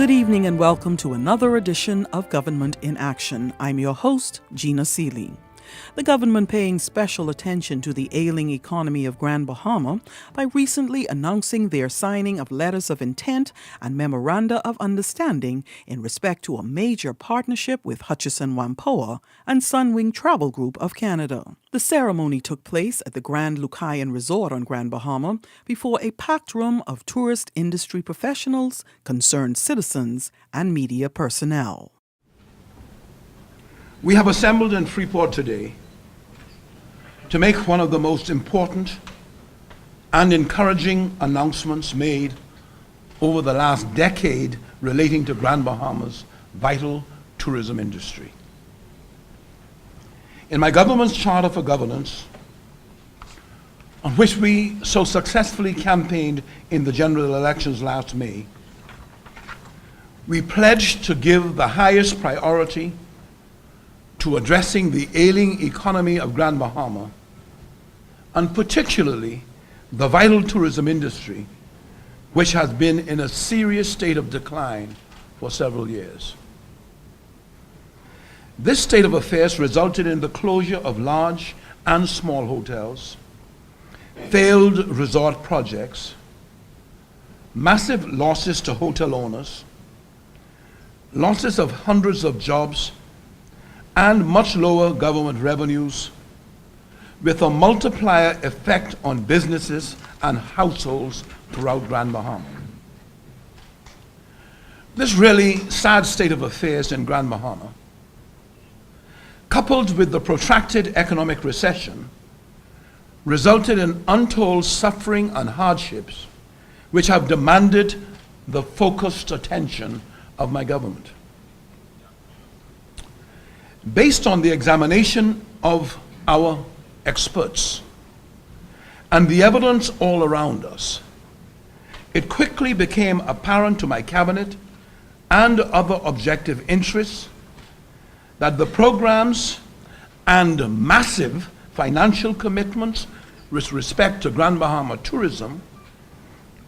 Good evening and welcome to another edition of Government in Action. I'm your host, Gina Seeley. The government paying special attention to the ailing economy of Grand Bahama by recently announcing their signing of letters of intent and memoranda of understanding in respect to a major partnership with Hutchison Whampoa and Sunwing Travel Group of Canada. The ceremony took place at the Grand Lucayan Resort on Grand Bahama before a packed room of tourist industry professionals, concerned citizens, and media personnel. We have assembled in Freeport today to make one of the most important and encouraging announcements made over the last decade relating to Grand Bahama's vital tourism industry. In my government's Charter for Governance, on which we so successfully campaigned in the general elections last May, we pledged to give the highest priority to addressing the ailing economy of Grand Bahama, and particularly the vital tourism industry, which has been in a serious state of decline for several years. This state of affairs resulted in the closure of large and small hotels, failed resort projects, massive losses to hotel owners, losses of hundreds of jobs, and much lower government revenues, with a multiplier effect on businesses and households throughout Grand Bahama. This really sad state of affairs in Grand Bahama, coupled with the protracted economic recession, resulted in untold suffering and hardships which have demanded the focused attention of my government. Based on the examination of our experts and the evidence all around us, it quickly became apparent to my cabinet and other objective interests that the programs and massive financial commitments with respect to Grand Bahama tourism,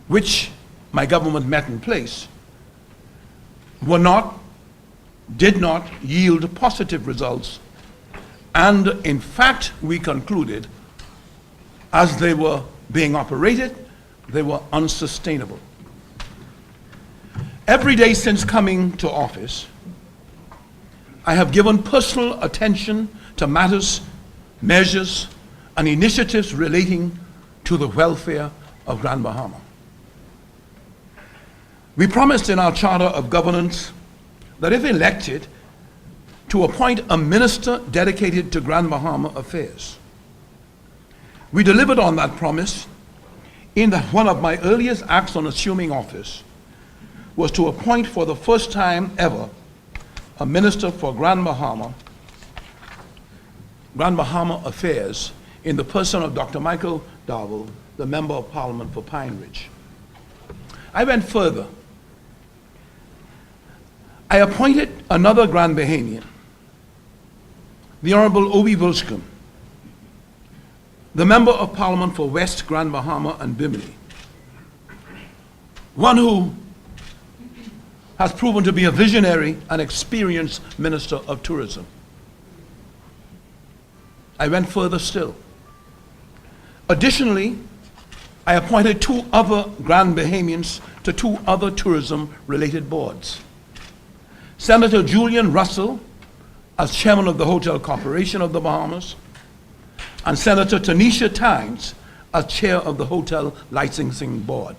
which my government met in place, did not yield positive results, and in fact we concluded, as they were being operated, they were unsustainable. Every day since coming to office, I have given personal attention to matters, measures, and initiatives relating to the welfare of Grand Bahama. We promised in our Charter of Governance that if elected, to appoint a minister dedicated to Grand Bahama affairs. We delivered on that promise in that one of my earliest acts on assuming office was to appoint for the first time ever a minister for Grand Bahama affairs in the person of Dr. Michael Darville, the Member of Parliament for Pine Ridge. I went further. I appointed another Grand Bahamian, the Honorable Obi Wilscombe, the Member of Parliament for West Grand Bahama and Bimini, one who has proven to be a visionary and experienced Minister of Tourism. I went further still. Additionally, I appointed two other Grand Bahamians to two other tourism-related boards. Senator Julian Russell as chairman of the Hotel Corporation of the Bahamas, and Senator Tanisha Tynes as chair of the Hotel Licensing Board.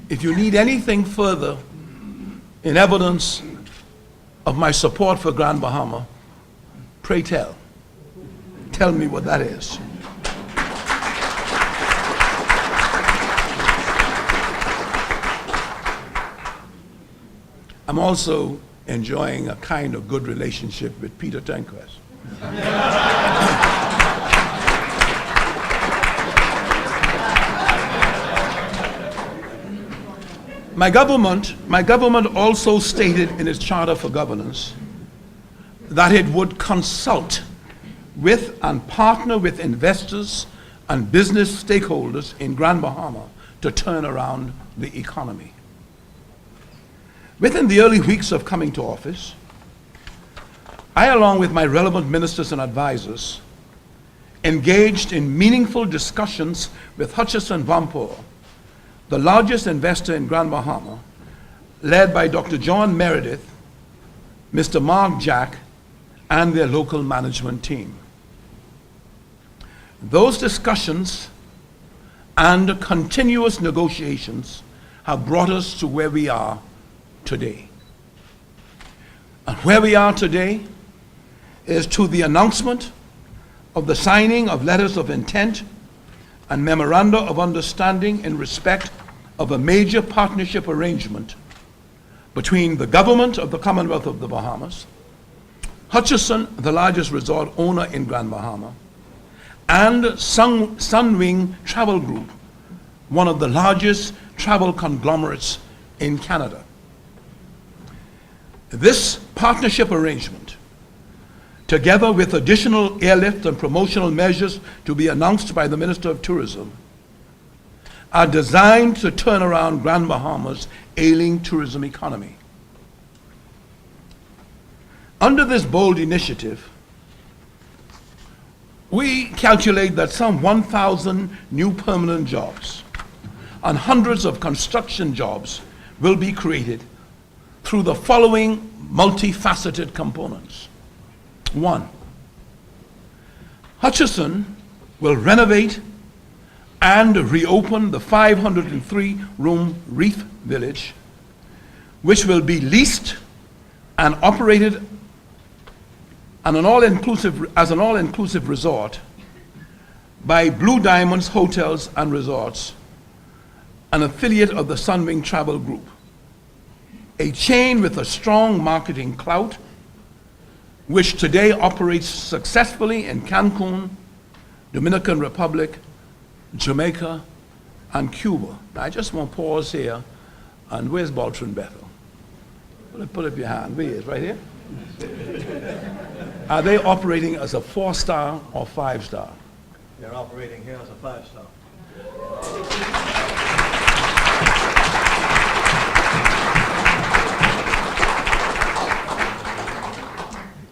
If you need anything further in evidence of my support for Grand Bahama, pray tell. Tell me what that is. I'm also enjoying a kind of good relationship with Peter Tenquest. My government also stated in its Charter for Governance that it would consult with and partner with investors and business stakeholders in Grand Bahama to turn around the economy. Within the early weeks of coming to office, I, along with my relevant ministers and advisors, engaged in meaningful discussions with Hutchison Whampoa, the largest investor in Grand Bahama, led by Dr. John Meredith, Mr. Mark Jack, and their local management team. Those discussions and continuous negotiations have brought us to where we are today. And where we are today is to the announcement of the signing of letters of intent and memoranda of understanding in respect of a major partnership arrangement between the government of the Commonwealth of the Bahamas, Hutchison, the largest resort owner in Grand Bahama, and Sunwing Travel Group, one of the largest travel conglomerates in Canada. This partnership arrangement, together with additional airlift and promotional measures to be announced by the Minister of Tourism, are designed to turn around Grand Bahama's ailing tourism economy. Under this bold initiative, we calculate that some 1,000 new permanent jobs and hundreds of construction jobs will be created through the following multifaceted components. 1, Hutchison will renovate and reopen the 503-room Reef Village, which will be leased and operated as an all-inclusive resort by Blue Diamonds Hotels and Resorts, an affiliate of the Sunwing Travel Group, a chain with a strong marketing clout, which today operates successfully in Cancun, Dominican Republic, Jamaica, and Cuba. Now, I just want to pause here, and where's Baltron Bethel? Put up your hand. Where he is? Right here? Are they operating as a 4-star or 5-star? They're operating here as a 5-star.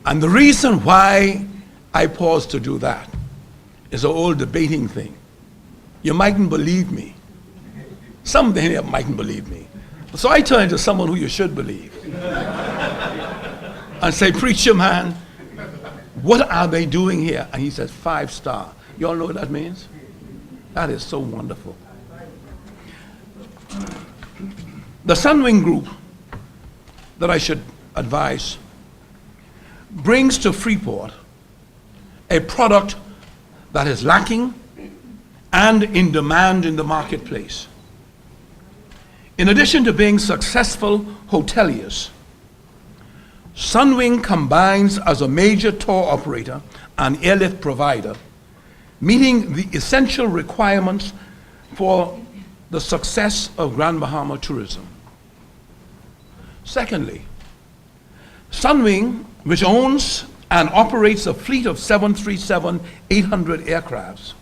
And the reason why I pause to do that is an old debating thing. You mightn't believe me. Some of you mightn't believe me. So I turn to someone who you should believe and say, preacher man, what are they doing here? And he says, 5-star. You all know what that means? That is so wonderful. The Sunwing Group that I should advise brings to Freeport a product that is lacking and in demand in the marketplace. In addition to being successful hoteliers, Sunwing combines as a major tour operator and airlift provider, meeting the essential requirements for the success of Grand Bahama tourism. Secondly, Sunwing, which owns and operates a fleet of 737-800 aircrafts,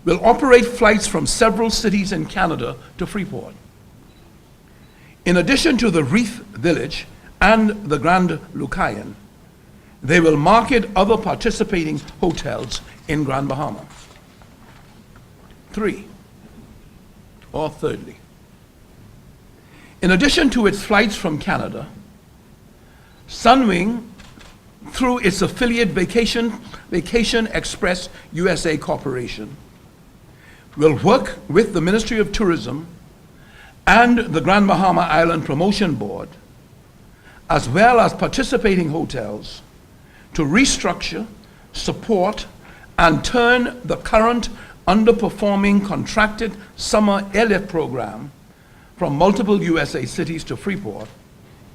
will operate flights from several cities in Canada to Freeport. In addition to the Reef Village and the Grand Lucayan, they will market other participating hotels in Grand Bahama. Thirdly, in addition to its flights from Canada, Sunwing, through its affiliate Vacation Express USA Corporation, will work with the Ministry of Tourism and the Grand Bahama Island Promotion Board, as well as participating hotels, to restructure, support, and turn the current underperforming contracted summer airlift program from multiple USA cities to Freeport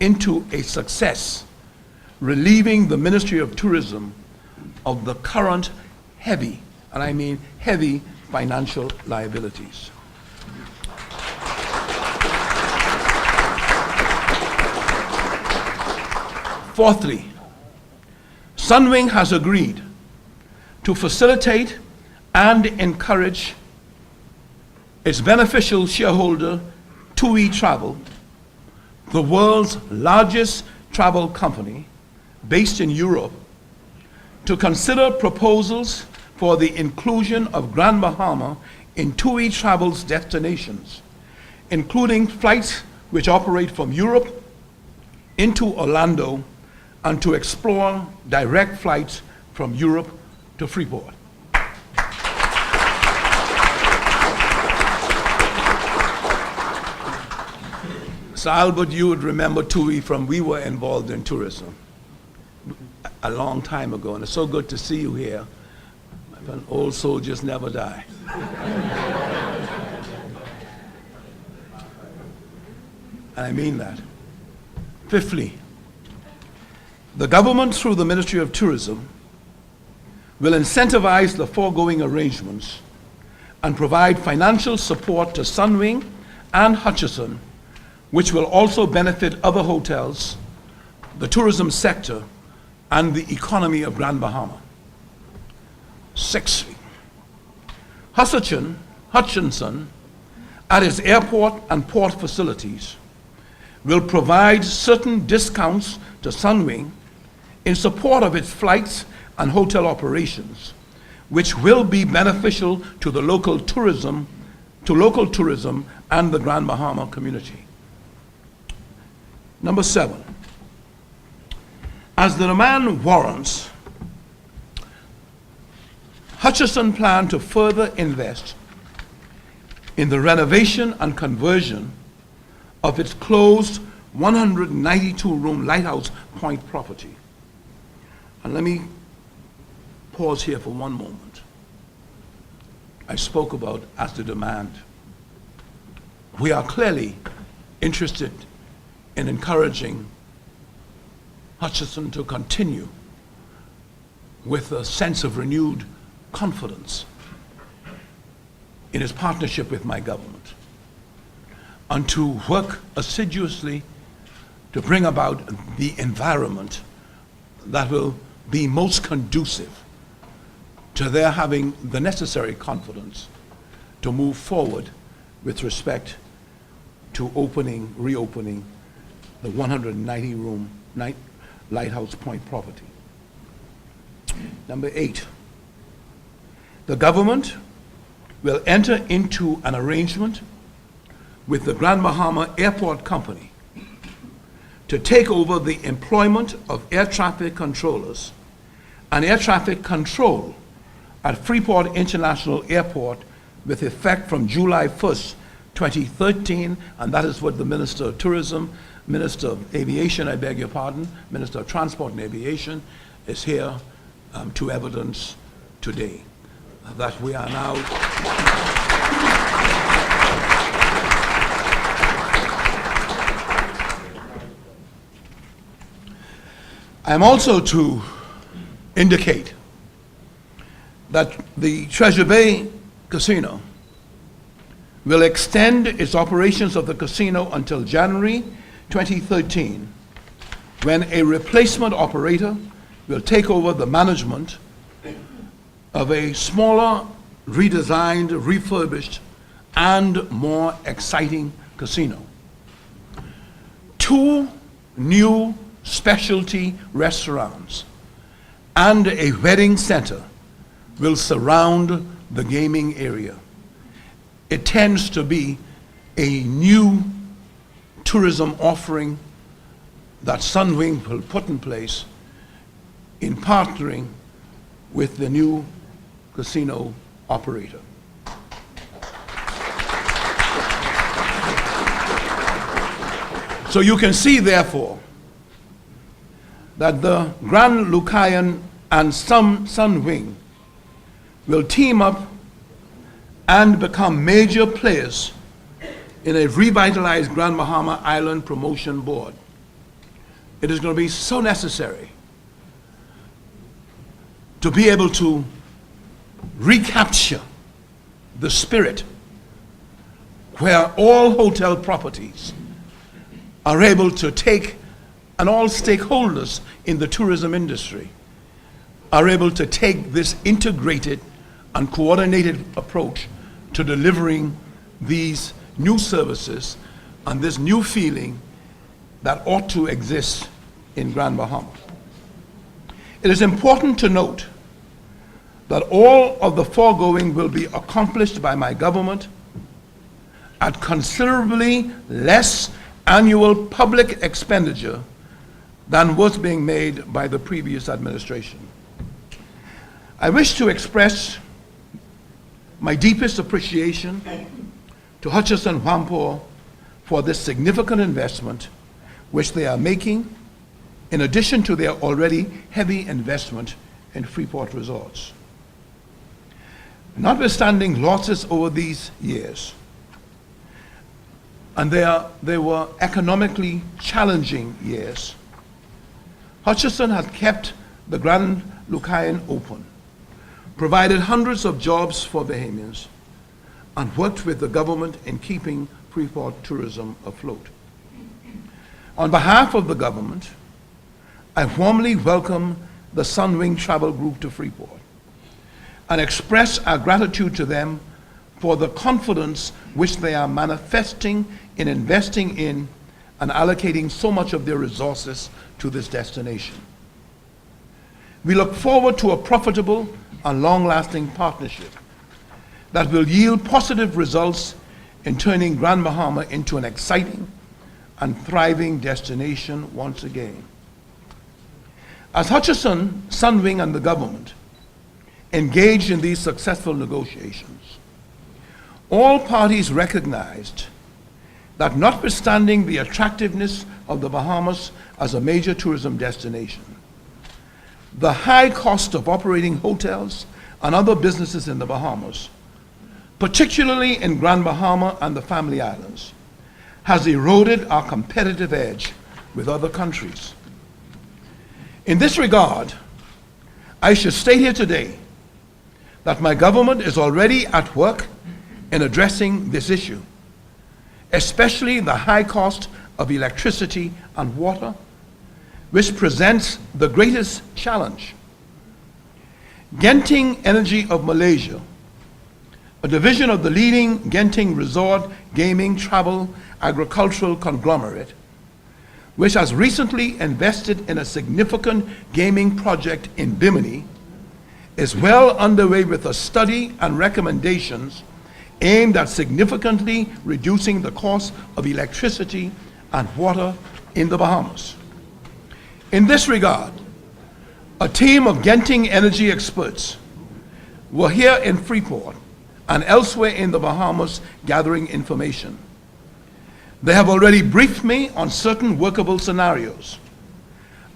into a success, relieving the Ministry of Tourism of the current heavy, and I mean heavy, financial liabilities. Fourthly, Sunwing has agreed to facilitate and encourage its beneficial shareholder, TUI Travel, the world's largest travel company based in Europe, to consider proposals for the inclusion of Grand Bahama in TUI Travel's destinations, including flights which operate from Europe into Orlando and to explore direct flights from Europe to Freeport. So Albert, you would remember TUI from we were involved in tourism a long time ago, and it's so good to see you here. Old soldiers never die. And I mean that. Fifthly, the government through the Ministry of Tourism will incentivize the foregoing arrangements and provide financial support to Sunwing and Hutchison, which will also benefit other hotels, the tourism sector, and the economy of Grand Bahama. Sixthly, Hutchinson, at its airport and port facilities, will provide certain discounts to Sunwing in support of its flights and hotel operations, which will be beneficial to the local tourism and the Grand Bahama community. Number 7, as the demand warrants, Hutchison planned to further invest in the renovation and conversion of its closed 192-room Lighthouse Point property. And let me pause here for one moment. I spoke about as the demand. We are clearly interested in encouraging Hutchison to continue with a sense of renewed confidence in his partnership with my government, and to work assiduously to bring about the environment that will be most conducive to their having the necessary confidence to move forward with respect to reopening the 190-room Lighthouse Point property. Number 8, the government will enter into an arrangement with the Grand Bahama Airport Company to take over the employment of air traffic controllers and air traffic control at Freeport International Airport with effect from July 1st, 2013, and that is what the Minister of Tourism, Minister of Aviation, I beg your pardon, Minister of Transport and Aviation is here to evidence today that we are now I am also to indicate that the Treasure Bay Casino will extend its operations of the casino until January 2013, when a replacement operator will take over the management of a smaller, redesigned, refurbished, and more exciting casino. 2 new specialty restaurants and a wedding center will surround the gaming area. It tends to be a new tourism offering that Sunwing will put in place in partnering with the new casino operator. So you can see, therefore, that the Grand Lucayan and Sunwing will team up and become major players in a revitalized Grand Bahama Island Promotion Board. It is going to be so necessary to be able to recapture the spirit where all hotel properties are able to take, and all stakeholders in the tourism industry are able to take this integrated and coordinated approach to delivering these new services and this new feeling that ought to exist in Grand Bahama. It is important to note that all of the foregoing will be accomplished by my government at considerably less annual public expenditure than was being made by the previous administration. I wish to express my deepest appreciation to Hutchison Whampoa for this significant investment which they are making, in addition to their already heavy investment in Freeport resorts. Notwithstanding losses over these years, and they were economically challenging years, Hutchison has kept the Grand Lucayan open, provided hundreds of jobs for Bahamians, and worked with the government in keeping Freeport tourism afloat. On behalf of the government, I warmly welcome the Sunwing Travel Group to Freeport and express our gratitude to them for the confidence which they are manifesting in investing in and allocating so much of their resources to this destination. We look forward to a profitable and long-lasting partnership that will yield positive results in turning Grand Bahama into an exciting and thriving destination once again. As Hutchison, Sunwing, and the government engaged in these successful negotiations, all parties recognized that notwithstanding the attractiveness of the Bahamas as a major tourism destination, the high cost of operating hotels and other businesses in the Bahamas, particularly in Grand Bahama and the Family Islands, has eroded our competitive edge with other countries. In this regard, I should state here today that my government is already at work in addressing this issue, especially the high cost of electricity and water, which presents the greatest challenge. Genting Energy of Malaysia, a division of the leading Genting resort, gaming, travel, agricultural conglomerate, which has recently invested in a significant gaming project in Bimini, is well underway with a study and recommendations aimed at significantly reducing the cost of electricity and water in the Bahamas. In this regard, a team of Genting energy experts were here in Freeport and elsewhere in the Bahamas gathering information. They have already briefed me on certain workable scenarios,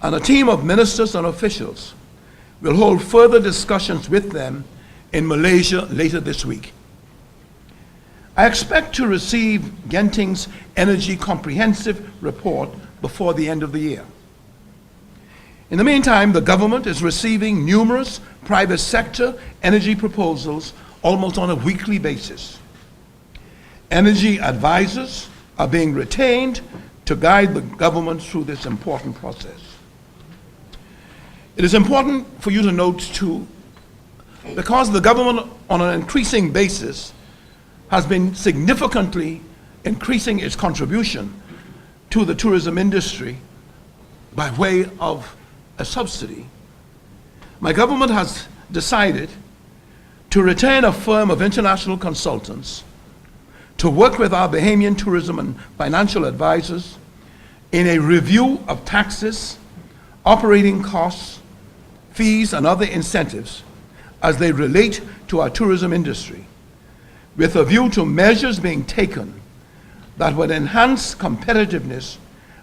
and a team of ministers and officials will hold further discussions with them in Malaysia later this week. I expect to receive Genting's Energy Comprehensive Report before the end of the year. In the meantime, the government is receiving numerous private sector energy proposals almost on a weekly basis. Energy advisors are being retained to guide the government through this important process. It is important for you to note too, because the government on an increasing basis has been significantly increasing its contribution to the tourism industry by way of a subsidy, my government has decided to retain a firm of international consultants to work with our Bahamian tourism and financial advisors in a review of taxes, operating costs, fees, and other incentives as they relate to our tourism industry, with a view to measures being taken that would enhance competitiveness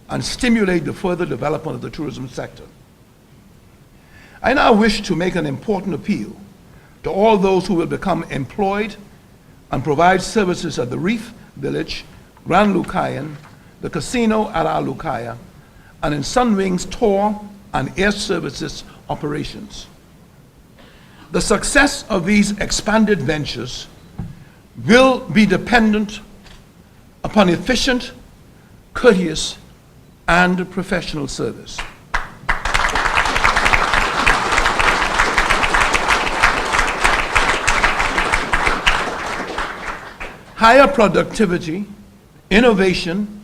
and stimulate the further development of the tourism sector. I now wish to make an important appeal to all those who will become employed and provide services at the Reef Village, Grand Lucayan, the casino at our Lucaya, and in Sunwing's tour and air services operations. The success of these expanded ventures will be dependent upon efficient, courteous, and professional service. Higher productivity, innovation,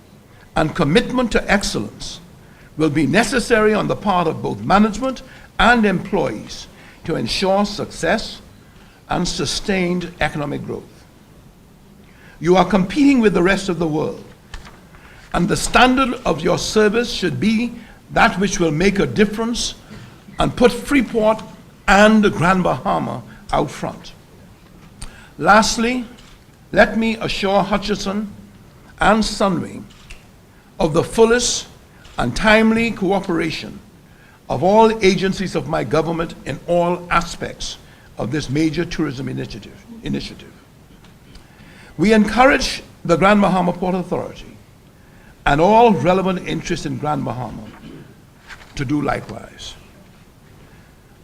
and commitment to excellence will be necessary on the part of both management and employees to ensure success and sustained economic growth. You are competing with the rest of the world, and the standard of your service should be that which will make a difference and put Freeport and Grand Bahama out front. Lastly, let me assure Hutchison and Sunwing of the fullest and timely cooperation of all agencies of my government in all aspects of this major tourism initiative. We encourage the Grand Bahama Port Authority and all relevant interests in Grand Bahama to do likewise.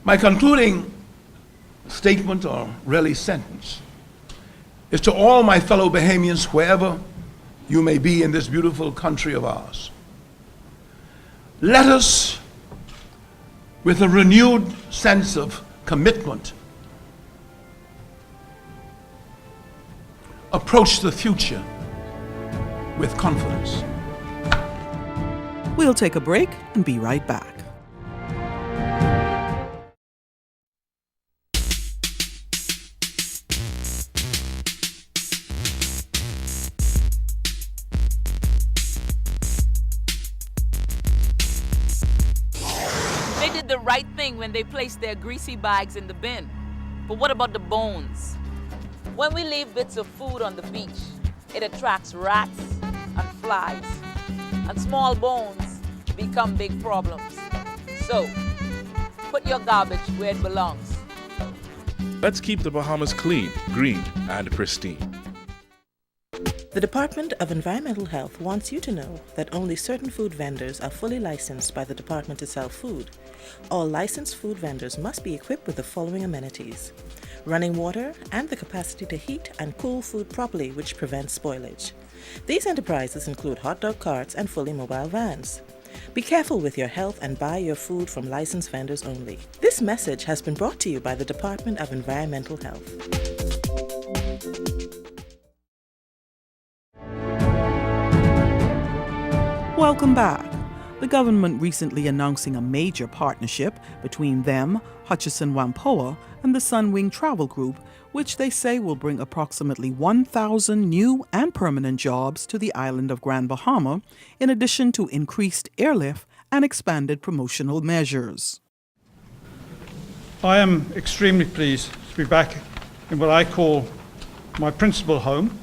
My concluding statement, or really sentence, is to all my fellow Bahamians, wherever you may be in this beautiful country of ours. Let us, with a renewed sense of commitment, approach the future with confidence. We'll take a break and be right back. They did the right thing when they placed their greasy bags in the bin. But what about the bones? When we leave bits of food on the beach, it attracts rats and flies, and small bones become big problems. So, put your garbage where it belongs. Let's keep the Bahamas clean, green, and pristine. The Department of Environmental Health wants you to know that only certain food vendors are fully licensed by the department to sell food. All licensed food vendors must be equipped with the following amenities: running water and the capacity to heat and cool food properly, which prevents spoilage. These enterprises include hot dog carts and fully mobile vans. Be careful with your health and buy your food from licensed vendors only. This message has been brought to you by the Department of Environmental Health. Welcome back. The government recently announcing a major partnership between them, Hutchison Whampoa, and the Sunwing Travel Group, which they say will bring approximately 1,000 new and permanent jobs to the island of Grand Bahama, in addition to increased airlift and expanded promotional measures. I am extremely pleased to be back in what I call my principal home,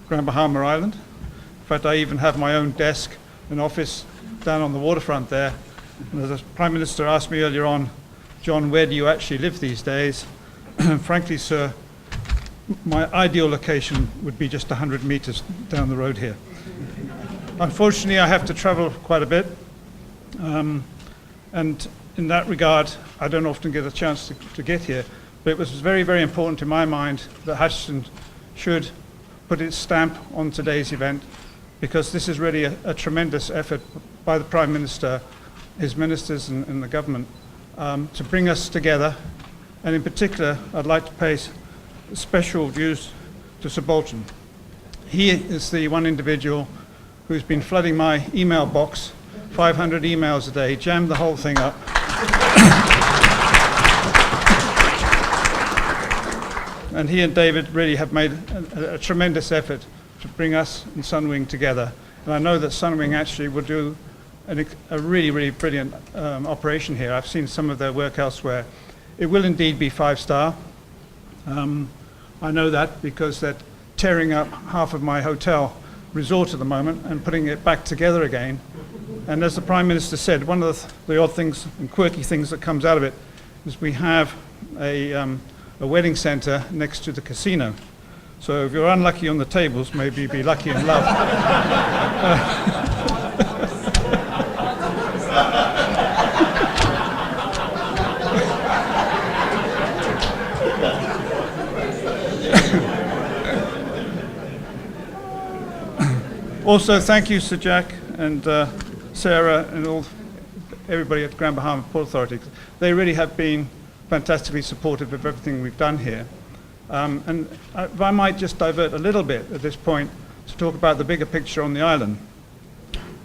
Grand Bahama Island. In fact, I even have my own desk and office down on the waterfront there. And as the Prime Minister asked me earlier on, John, where do you actually live these days? Frankly, sir, my ideal location would be just 100 meters down the road here. Unfortunately, I have to travel quite a bit. And in that regard, I don't often get a chance to get here. But it was very, very important in my mind that Hutchison should put its stamp on today's event, because this is really a tremendous effort by the Prime Minister, his ministers and the government to bring us together. And in particular, I'd like to pay special dues to Sir Bolton. He is the one individual who's been flooding my email box, 500 emails a day, jammed the whole thing up. And he and David really have made a tremendous effort to bring us and Sunwing together. And I know that Sunwing actually will do a really, really brilliant operation here. I've seen some of their work elsewhere. It will indeed be 5-star. I know that because they're tearing up half of my hotel resort at the moment and putting it back together again. And as the Prime Minister said, one of the odd things and quirky things that comes out of it is we have a wedding centre next to the casino. So if you're unlucky on the tables, maybe you'll be lucky in love. Also, thank you, Sir Jack and Sarah and everybody at Grand Bahama Port Authority. They really have been fantastically supportive of everything we've done here. And if I might just divert a little bit at this point to talk about the bigger picture on the island.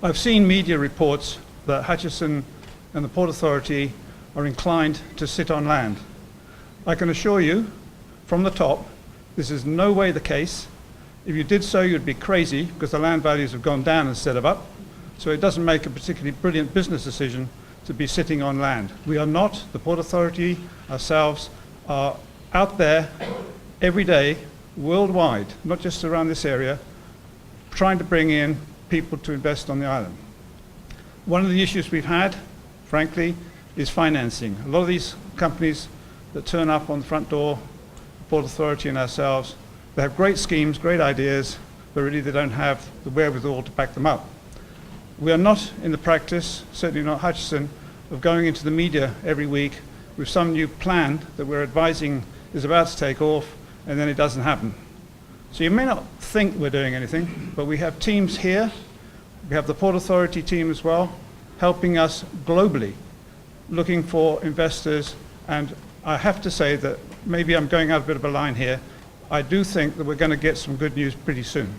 I've seen media reports that Hutchison and the Port Authority are inclined to sit on land. I can assure you, from the top, this is no way the case. If you did so, you'd be crazy, because the land values have gone down instead of up. So it doesn't make a particularly brilliant business decision to be sitting on land. We are not, the Port Authority, ourselves, are out there every day, worldwide, not just around this area, trying to bring in people to invest on the island. One of the issues we've had, frankly, is financing. A lot of these companies that turn up on the front door, Port Authority and ourselves, they have great schemes, great ideas, but really they don't have the wherewithal to back them up. We are not in the practice, certainly not Hutchison, of going into the media every week with some new plan that we're advising is about to take off, and then it doesn't happen. So you may not think we're doing anything, but we have teams here. We have the Port Authority team as well, helping us globally, looking for investors. And I have to say that maybe I'm going out a bit of a line here. I do think that we're going to get some good news pretty soon.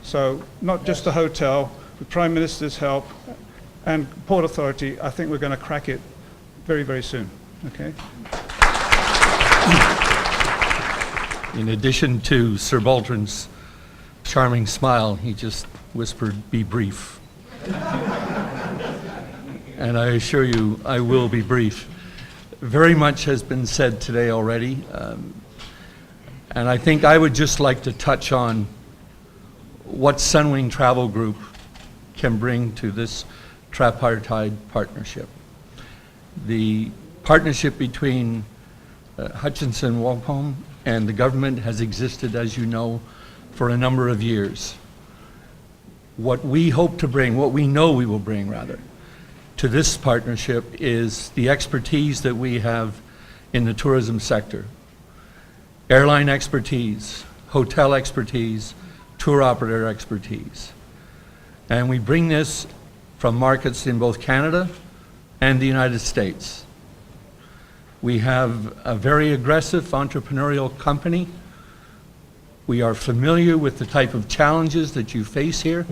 So not just the hotel, the Prime Minister's help, and Port Authority, I think we're going to crack it very, very soon. Okay? In addition to Sir Baldwin's charming smile, he just whispered, "Be brief." And I assure you, I will be brief. Very much has been said today already, and I think I would just like to touch on what Sunwing Travel Group can bring to this tripartite partnership. The partnership between Hutchison Wharton and the government has existed, as you know, for a number of years. What we hope to bring, what we know we will bring rather, to this partnership is the expertise that we have in the tourism sector. Airline expertise, hotel expertise, tour operator expertise. And we bring this from markets in both Canada and the United States. We have a very aggressive entrepreneurial company. We are familiar with the type of challenges that you face here.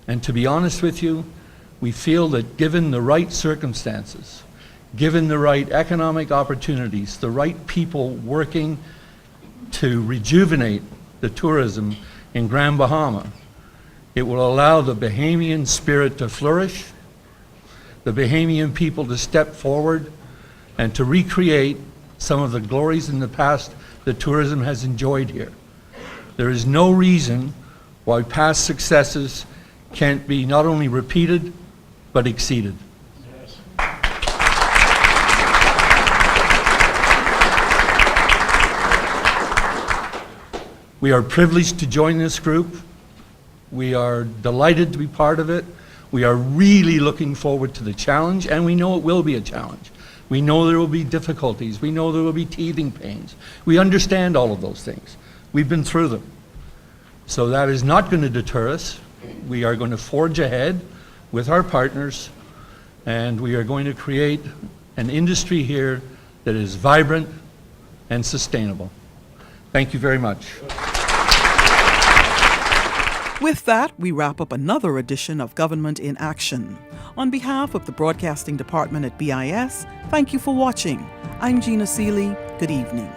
And to be honest with you, we feel that given the right circumstances, given the right economic opportunities, the right people working to rejuvenate the tourism in Grand Bahama, it will allow the Bahamian spirit to flourish, the Bahamian people to step forward and to recreate some of the glories in the past that tourism has enjoyed here. There is no reason why past successes can't be not only repeated, but exceeded. We are privileged to join this group. We are delighted to be part of it. We are really looking forward to the challenge, and we know it will be a challenge. We know there will be difficulties. We know there will be teething pains. We understand all of those things. We've been through them. So that is not going to deter us. We are going to forge ahead with our partners, and we are going to create an industry here that is vibrant and sustainable. Thank you very much. With that, we wrap up another edition of Government in Action. On behalf of the Broadcasting Department at BIS, thank you for watching. I'm Gina Seeley. Good evening.